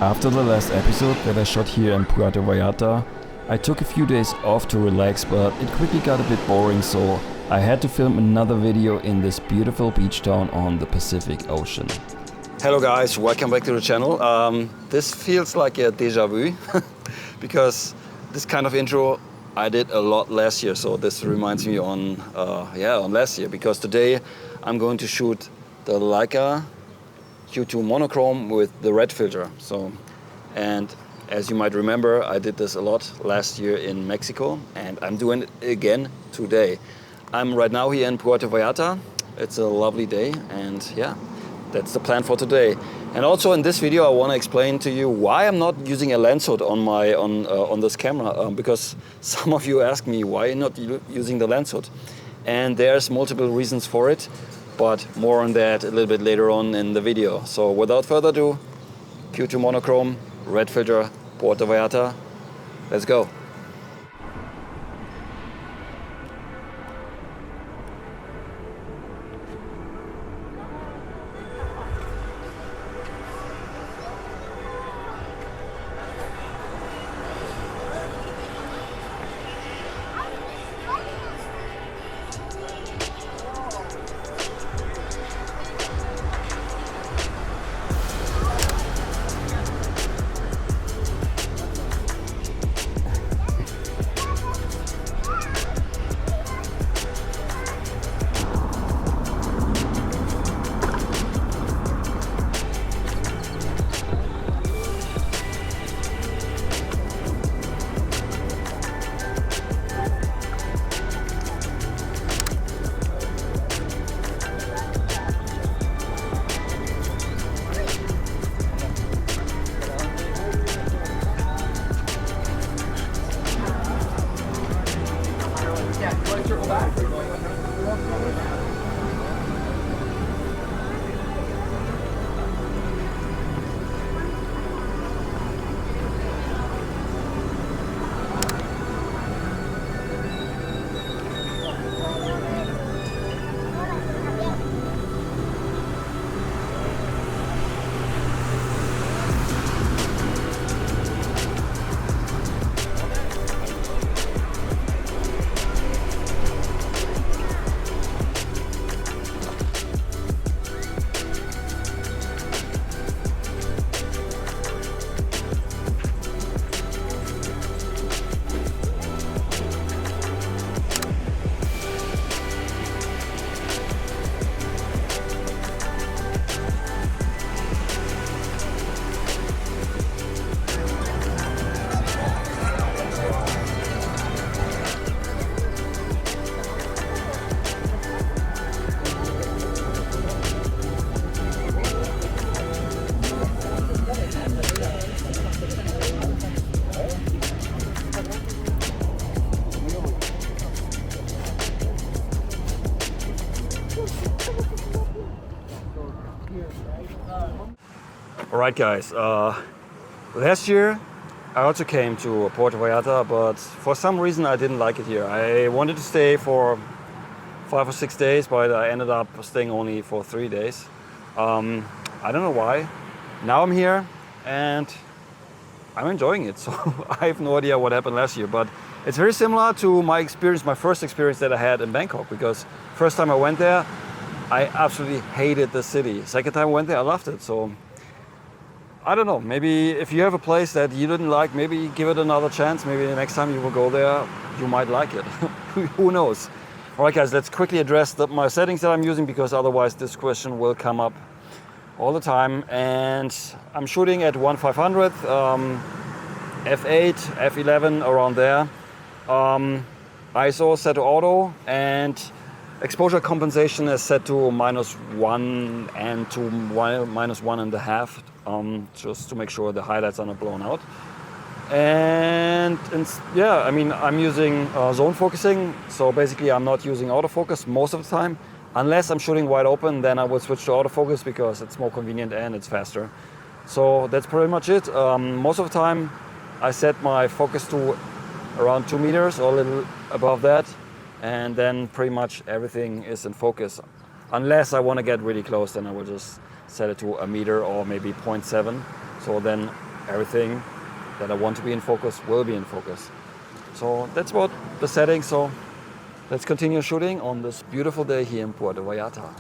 After the last episode that I shot here in Puerto Vallarta, I took a few days off to relax, but it quickly got a bit boring, so I had to film another video in this beautiful beach town on the Pacific Ocean. Hello guys, welcome back to the channel. This feels like a deja vu because this kind of intro I did a lot last year, so this reminds me on last year, because today I'm going to shoot the Leica Q2 Monochrom with the red filter. And as you might remember, I did this a lot last year in Mexico, and I'm doing it again today. I'm right now here in Puerto Vallarta. It's a lovely day, and yeah, that's the plan for today. And also in this video, I want to explain to you why I'm not using a lens hood on this camera, because some of you ask me why not using the lens hood, and there's multiple reasons for it, but more on that a little bit later on in the video. So without further ado, Q2 Monochrom, red filter, Puerto Vallarta. Let's go. Alright guys, last year I also came to Puerto Vallarta, but for some reason I didn't like it here. I wanted to stay for 5 or 6 days, but I ended up staying only for 3 days. I don't know why. Now I'm here and I'm enjoying it, so I have no idea what happened last year, but it's very similar to my experience, my first experience that I had in Bangkok, because first time I went there, I absolutely hated the city. Second time I went there, I loved it. So I don't know, maybe if you have a place that you didn't like, maybe give it another chance. Maybe the next time you will go there, you might like it. Who knows? All right guys, let's quickly address my settings that I'm using, because otherwise this question will come up all the time. And I'm shooting at 1/500, f8, f11, around there. ISO set to auto, and exposure compensation is set to -1 and to -1.5, just to make sure the highlights are not blown out. And yeah, I mean, I'm using zone focusing, so basically I'm not using autofocus most of the time. Unless I'm shooting wide open, then I will switch to autofocus because it's more convenient and it's faster. So that's pretty much it. Most of the time I set my focus to around 2 meters or a little above that, and then pretty much everything is in focus. Unless I want to get really close, then I will just set it to 1 meter or maybe 0.7. So then everything that I want to be in focus will be in focus. So that's about the setting. So let's continue shooting on this beautiful day here in Puerto Vallarta.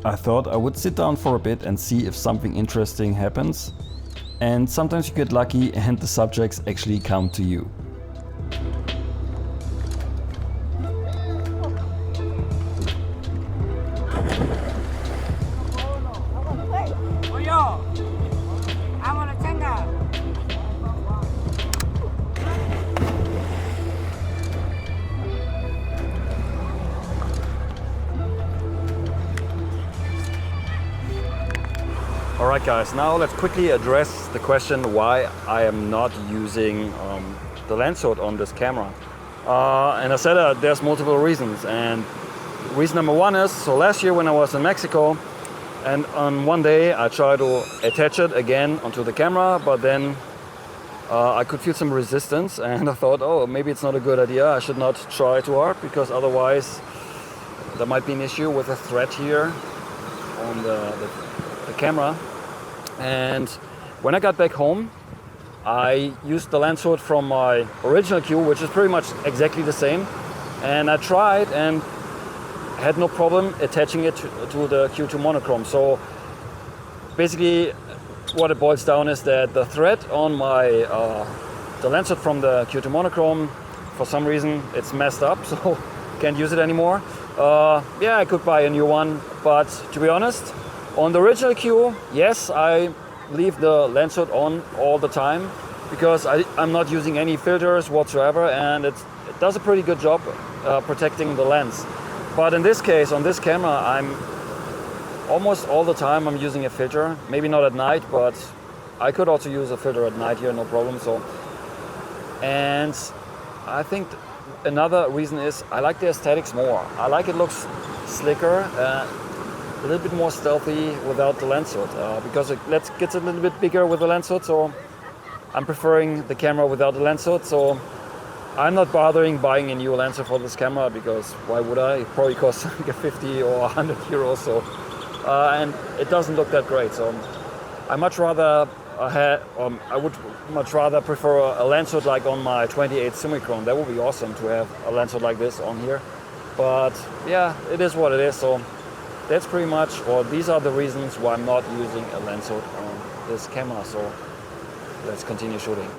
I thought I would sit down for a bit and see if something interesting happens. And sometimes you get lucky and the subjects actually come to you. Alright guys, now let's quickly address the question why I am not using the lens hood on this camera. And I said there's multiple reasons, and reason number one is, so last year when I was in Mexico, and on one day I tried to attach it again onto the camera, but then I could feel some resistance, and I thought, oh, maybe it's not a good idea, I should not try too hard, because otherwise there might be an issue with the thread here on the camera. And when I got back home, I used the lens hood from my original Q, which is pretty much exactly the same, and I tried and had no problem attaching it to the Q2 Monochrom. So basically what it boils down is that the thread on my the lens hood from the Q2 Monochrom, for some reason it's messed up, so can't use it anymore. Yeah, I could buy a new one, but to be honest, on the original Q, yes, I leave the lens hood on all the time because I'm not using any filters whatsoever, and it does a pretty good job protecting the lens. But in this case, on this camera, I'm almost all the time I'm using a filter. Maybe not at night, but I could also use a filter at night here, no problem. So, and I think another reason is I like the aesthetics more. I like it looks slicker. A little bit more stealthy without the lens hood, because it gets a little bit bigger with the lens hood, so I'm preferring the camera without the lens hood. So I'm not bothering buying a new lens hood for this camera, because why would I? It probably costs like 50 or 100 euros, so and it doesn't look that great. So I much rather I would much rather prefer a lens hood like on my 28 Summicron. That would be awesome to have a lens hood like this on here, but yeah, it is what it is. So that's pretty much, or these are the reasons why I'm not using a lens hood on this camera. So let's continue shooting.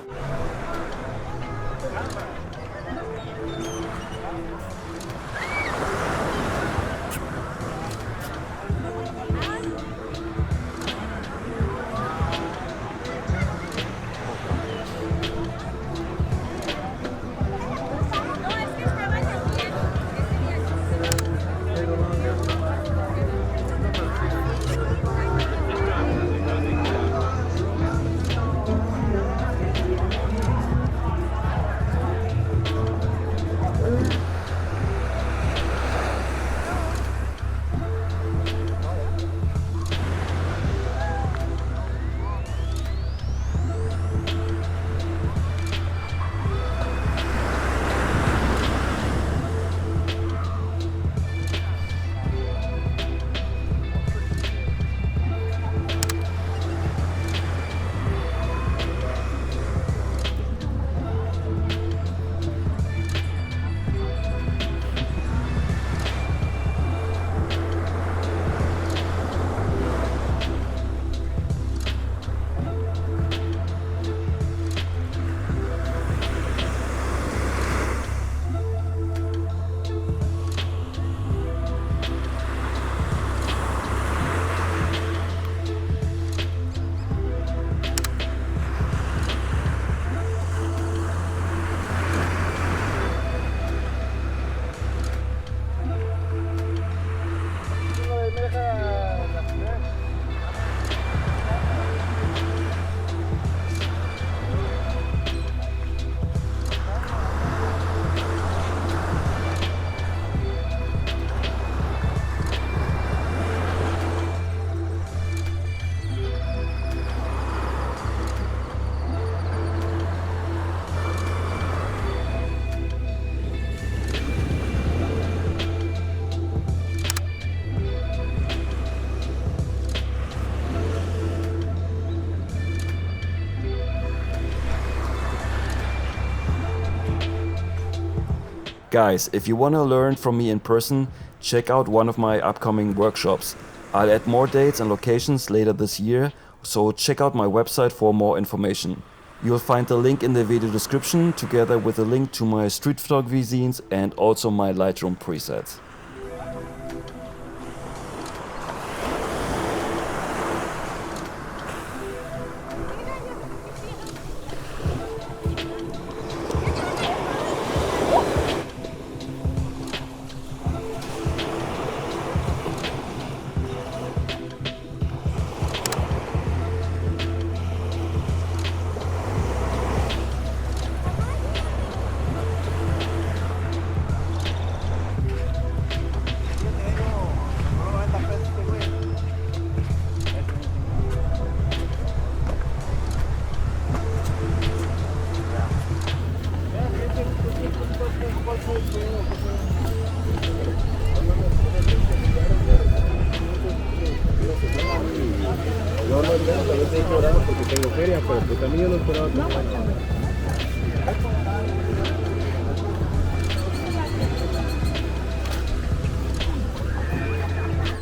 Guys, if you want to learn from me in person, check out one of my upcoming workshops. I'll add more dates and locations later this year, so check out my website for more information. You'll find the link in the video description together with a link to my street photography zines and also my Lightroom presets.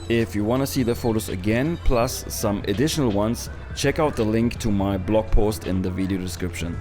If you want to see the photos again, plus some additional ones, check out the link to my blog post in the video description.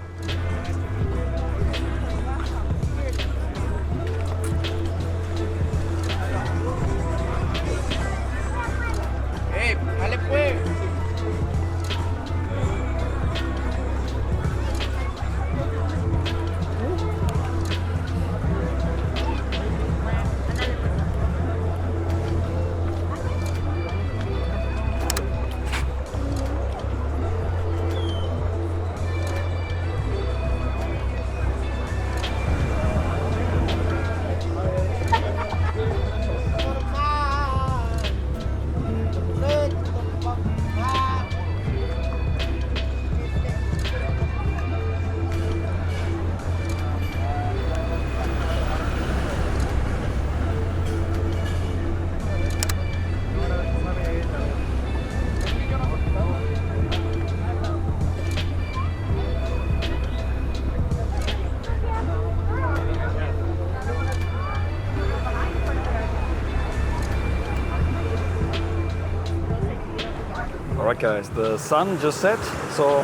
Alright guys, the sun just set, so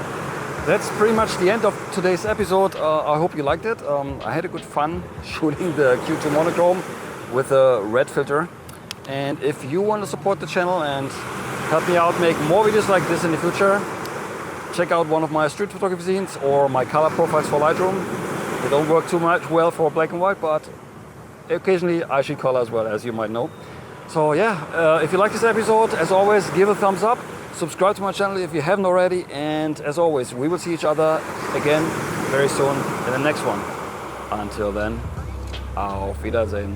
that's pretty much the end of today's episode. I hope you liked it. I had a good fun shooting the Q2 Monochrom with a red filter. And if you want to support the channel and help me out make more videos like this in the future, check out one of my street photography scenes or my color profiles for Lightroom. They don't work too much well for black and white, but occasionally I shoot color as well, as you might know. So yeah, if you like this episode, as always, give a thumbs up. Subscribe to my channel if you haven't already, and as always, we will see each other again very soon in the next one. Until then, auf Wiedersehen.